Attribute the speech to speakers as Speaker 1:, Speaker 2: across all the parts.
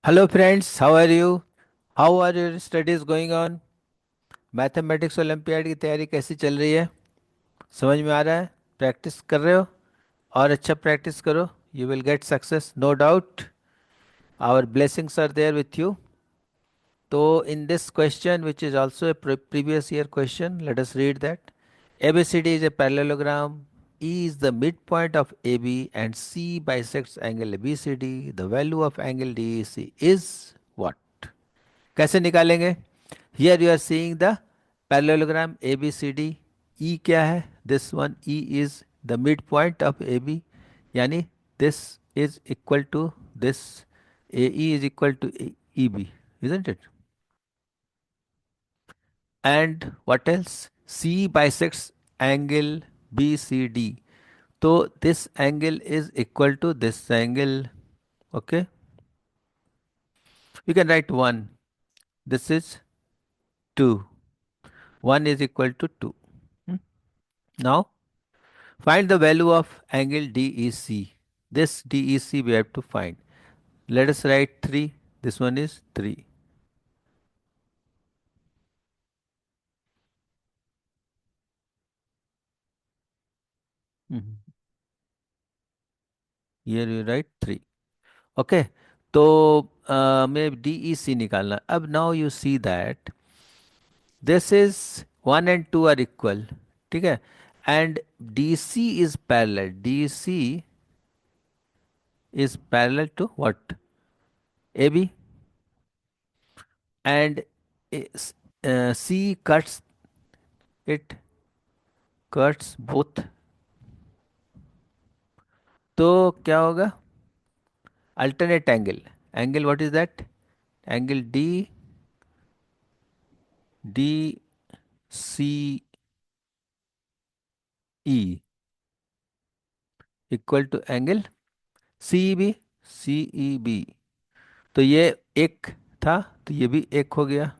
Speaker 1: Hello friends, how are you? How are your studies going on? Mathematics olympiad की तैयारी कैसी चल रही है? समझ में आ रहा है? प्रैक्टिस कर रहे हो? और अच्छा प्रैक्टिस करो. You will get success, no doubt. Our blessings are there with you. So in this question, which is also a previous year question, let us read that. ABCD is a parallelogram. E is the midpoint of AB and C bisects angle BCD. The value of angle DEC is what? कैसे निकालेंगे? Here you are seeing the parallelogram ABCD. E क्या है? This one E is the midpoint of AB. यानी this is equal to this. AE is equal to EB, isn't it? And what else? C bisects angle BCD. So this angle is equal to this angle. Okay. You can write 1. This is 2. 1 is equal to 2. Hmm? Now find the value of angle DEC. This DEC we have to find. Let us write 3. This one is 3. Mhm. Here you write 3. Okay. तो हमें DEC निकालना. अब now you see that this is 1 and 2 are equal. ठीक है. And DC is parallel. DC is parallel to what? AB. And C cuts it, cuts both. तो क्या होगा? Alternate angle. Angle what is that? Angle DCE equal to angle CEB. CEB. तो ये एक था, तो ये भी एक हो गया.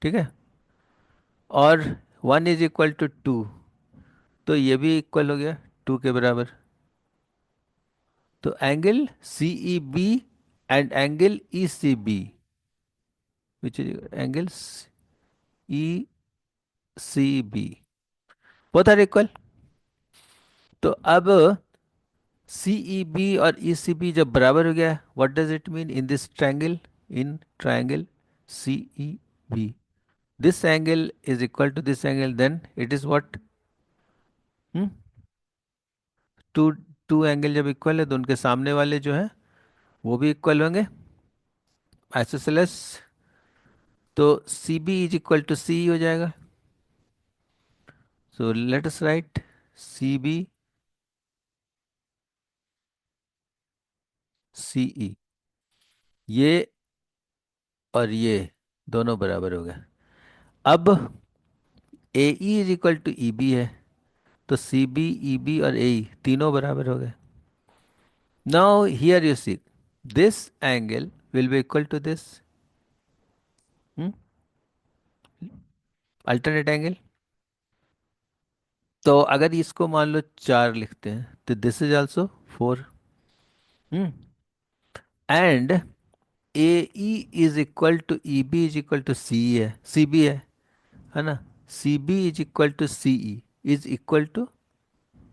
Speaker 1: ठीक है. और 1 इज इक्वल टू 2, तो ये भी इक्वल हो गया 2 के बराबर. तो angle CEB and angle ECB, which is angle ECB, both are equal. तो अब CEB और ECB जब बराबर हो गया, what does it mean in this triangle? In triangle CEB, this angle is equal to this angle, then it is what? hmm? Two two angle जब equal है तो उनके सामने वाले जो है वो भी इक्वल होंगे. आइसोसेलेस. तो C B is equal to C हो जाएगा. So let us write C B C E. ये और ये दोनों बराबर हो गए. अब A E is equal to E B है, तो सी बी ई बी और ए ई तीनों बराबर हो गए. Now here you see this angle will be equal to this alternate angle. तो अगर इसको मान लो 4 लिखते हैं तो this is also 4. Hmm. And A E is equal to E B is equal to C है, सी बी है ना. C B is equal to C E is equal to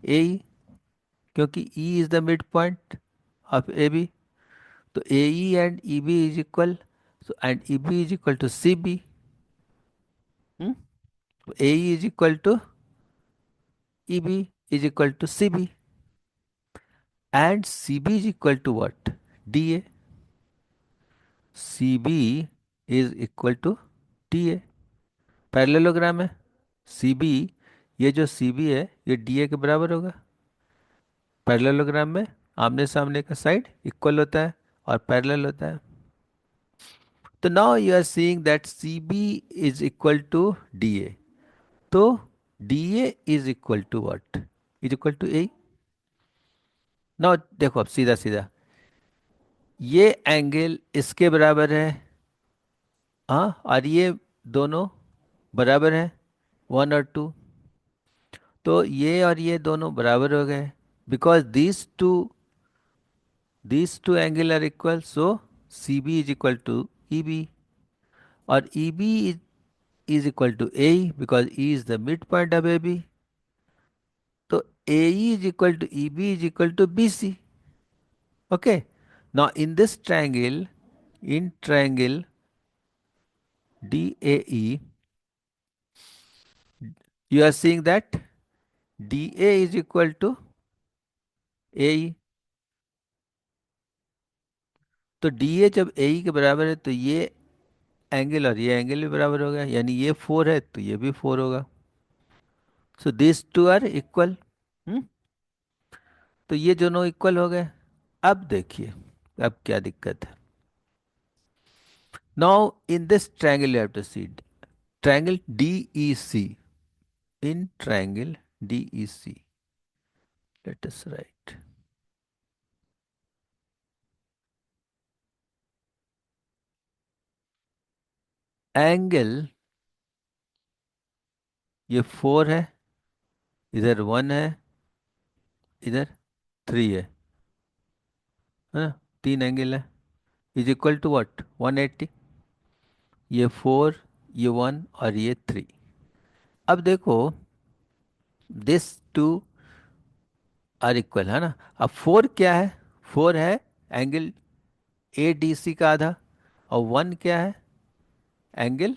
Speaker 1: A E, क्योंकि E is the mid point of A B. तो ए E and E B is equal, and E B is equal to C B. A E is equal to E B is equal to C B, and C B is equal to what? D A. C B is equal to D A. Parallelogram है. C B, ये जो सी B है ये D A के बराबर होगा. Parallelogram में आमने सामने का साइड इक्वल होता है और पैरेलल होता है. तो now you are seeing that C B is equal to D A. तो D A is equal to what? Is equal to A. Now देखो अब सीधा सीधा ये एंगल इसके बराबर है. हाँ, और ये दोनों बराबर है, 1 और 2. तो ये और ये दोनों बराबर हो गए, because these two angle are equal, so CB is equal to EB, or EB is equal to AE because E is the midpoint of AB. So AE is equal to EB is equal to BC. Okay. Now in this triangle, in triangle DAE, you are seeing that DA is equal to AE. तो DA जब AE के बराबर है तो ये angle और ये angle भी बराबर हो गया, यानी ये 4 है तो ये भी 4 होगा। So this two are equal. तो ये दोनों इक्वल हो गए। अब देखिए, अब क्या दिक्कत है। Now in this triangle you have to see triangle DEC। In triangle DEC, let us write angle, ये 4 है, इधर 1 है, इधर 3 है ना, तीन एंगल है, इज इक्वल टू व्हाट 180। ये 4, ये 1 और ये 3। अब देखो, दिस टू आर इक्वल है ना। अब 4 क्या है? 4 है एंगल ADC का आधा, और 1 क्या है? एंगल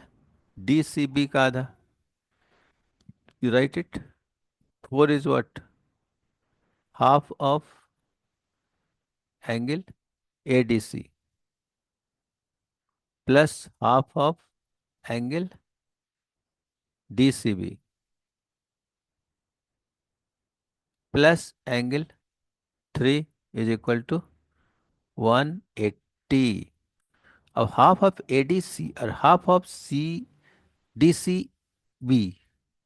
Speaker 1: DCB का आधा। You write it, 4 is what, half of angle ADC plus half of angle DCB plus angle 3 is equal to 180। अब हाफ ऑफ ADC और हाफ ऑफ DCB,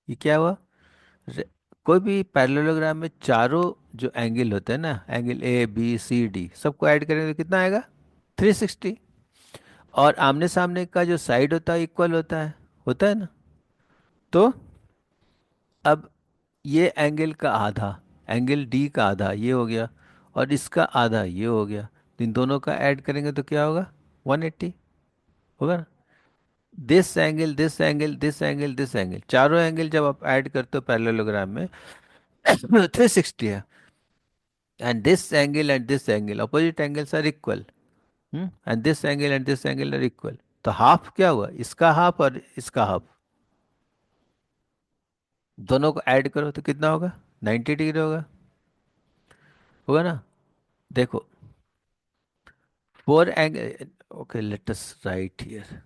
Speaker 1: ये क्या हुआ? रे- कोई भी पैरेललोग्राम में चारों जो एंगल होते हैं ना, एंगल ABCD, सबको ऐड करेंगे तो कितना आएगा? 360। और आमने सामने का जो साइड होता है इक्वल होता है ना। तो अब ये एंगल का आधा, एंगल D का आधा ये हो गया, और इसका आधा ये हो गया, तो इन दोनों का ऐड करेंगे तो क्या होगा? 180 होगा ना। This angle, this angle, this angle, this angle, चारों एंगल जब आप ऐड करते हो पैरेललोग्राम में 360 है। And this angle and this angle opposite angles are equal. And this angle and this angle are equal. तो हाफ क्या हुआ? इसका हाफ और इसका हाफ, दोनों को ऐड करो तो कितना होगा? 90 डिग्री होगा ना। देखो, four angle, okay let us write here,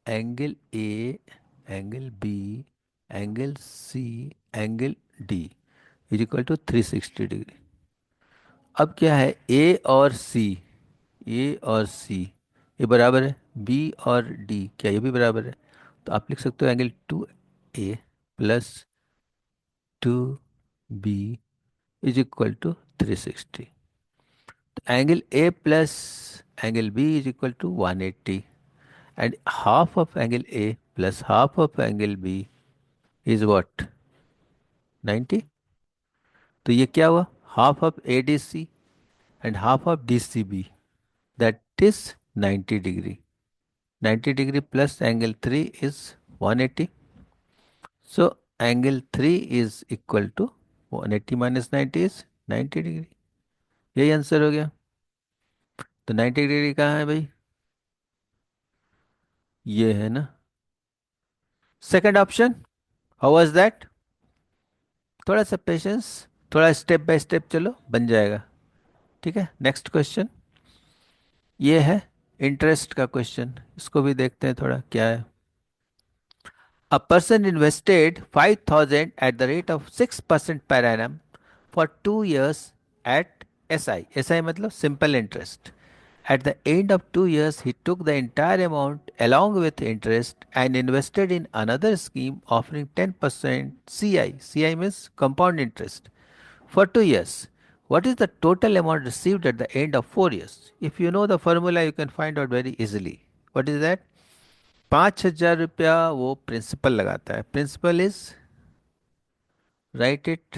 Speaker 1: angle A, angle B, angle C, angle D is equal to 360 degree. अब क्या है, ए और सी ये बराबर है, बी और डी क्या ये भी बराबर है? तो आप लिख सकते हो angle 2A plus 2B is equal to 360। Angle A plus angle B is equal to 180, and half of angle A plus half of angle B is what? 90। तो ये क्या हुआ? Half of ADC and half of DCB, that is 90 degree. 90 degree plus angle 3 is 180। So angle 3 is equal to 180 minus 90 is 90 degree. यही answer हो गया। तो 90 degree कहाँ है भाई? ये है ना second option. How was that? थोड़ा सा पेशेंस, थोड़ा स्टेप बाय स्टेप चलो, बन जाएगा। ठीक है, नेक्स्ट क्वेश्चन ये है इंटरेस्ट का क्वेश्चन, इसको भी देखते हैं थोड़ा क्या है। A person invested 5,000 at the rate of 6% per annum for 2 years at SI. SI मतलब simple interest. At the end of 2 years, he took the entire amount along with interest and invested in another scheme offering 10% CI. CI means compound interest for 2 years. What is the total amount received at the end of 4 years? If you know the formula, you can find out very easily. What is that? 5,000 रुपया वो principal लगाता है। Principal is, write it,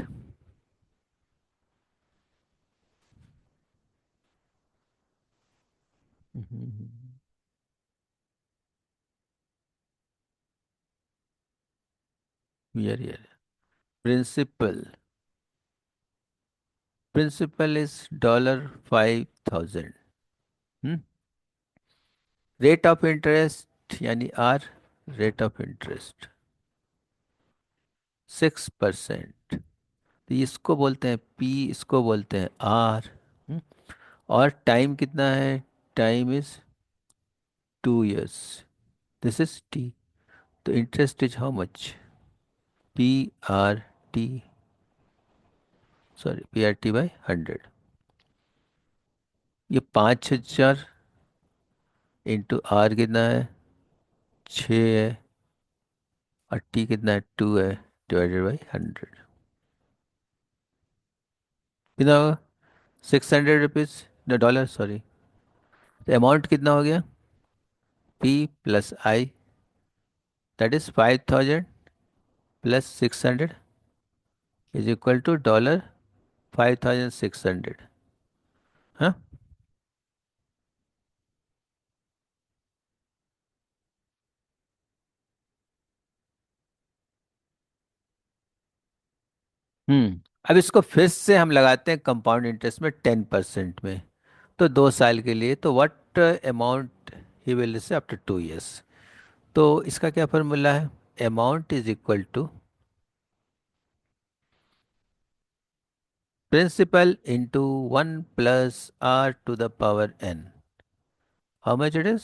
Speaker 1: year principal principal is $5,000। Rate of interest यानी R, rate of interest 6%। तो इसको बोलते हैं P, इसको बोलते हैं आर। और टाइम कितना है? Time is 2 years। This is T. तो interest is how much? P R T, sorry P R T by 100। ये 5,000 इंटू आर कितना है? 6 है। और टी कितना है? 2 है, डिवाइडेड बाई 100। कितना होगा? $600, न डॉलर सॉरी। तो अमाउंट कितना हो गया? P plus I, that is 5,000 plus 600 is equal to $5,600। हाँ। अब इसको फिर से हम लगाते हैं कंपाउंड इंटरेस्ट में 10% में। तो 2 साल के लिए, तो what amount he will receive after 2 years? तो इसका क्या फॉर्मूला है? Amount is equal to principal into 1 plus r to the power n। How much it is?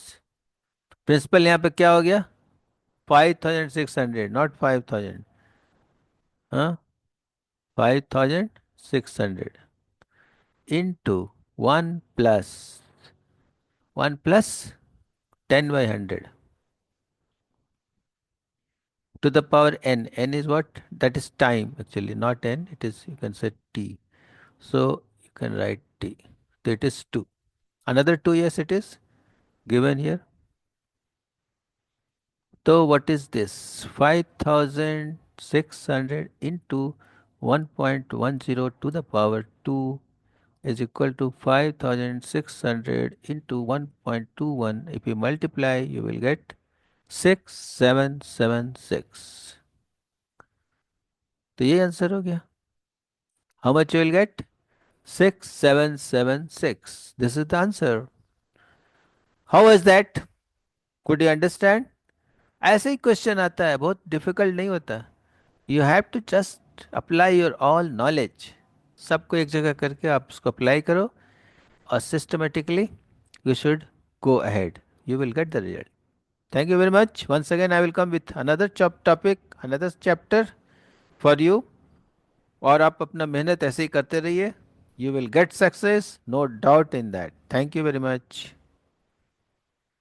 Speaker 1: Principal यहाँ पे क्या हो गया? 5,600, नॉट 5,000। हाँ, 5,600 into 1 plus 10/100 to the power n. N is what? That is time actually, not n. It is, you can say t. So you can write t. So it is 2. Another 2 years it is given here. So what is this? 5,600 into 1.10 to the power 2 is equal to 5,600 into 1.21. If you multiply, you will get 6776। तो ये answer हो गया। How much you will get? 6776। This is the answer. How was that? Could you understand? ऐसे ही question आता है, बहुत difficult नहीं होता। You have to just apply your all knowledge. सबको एक जगह करके आप उसको अप्लाई करो, और systematically you should go ahead, you will get the result. Thank you very much. Once again I will come with another topic, another chapter for you. और आप अपना मेहनत ऐसे ही करते रहिए, you will get success, no doubt in that. Thank you very much.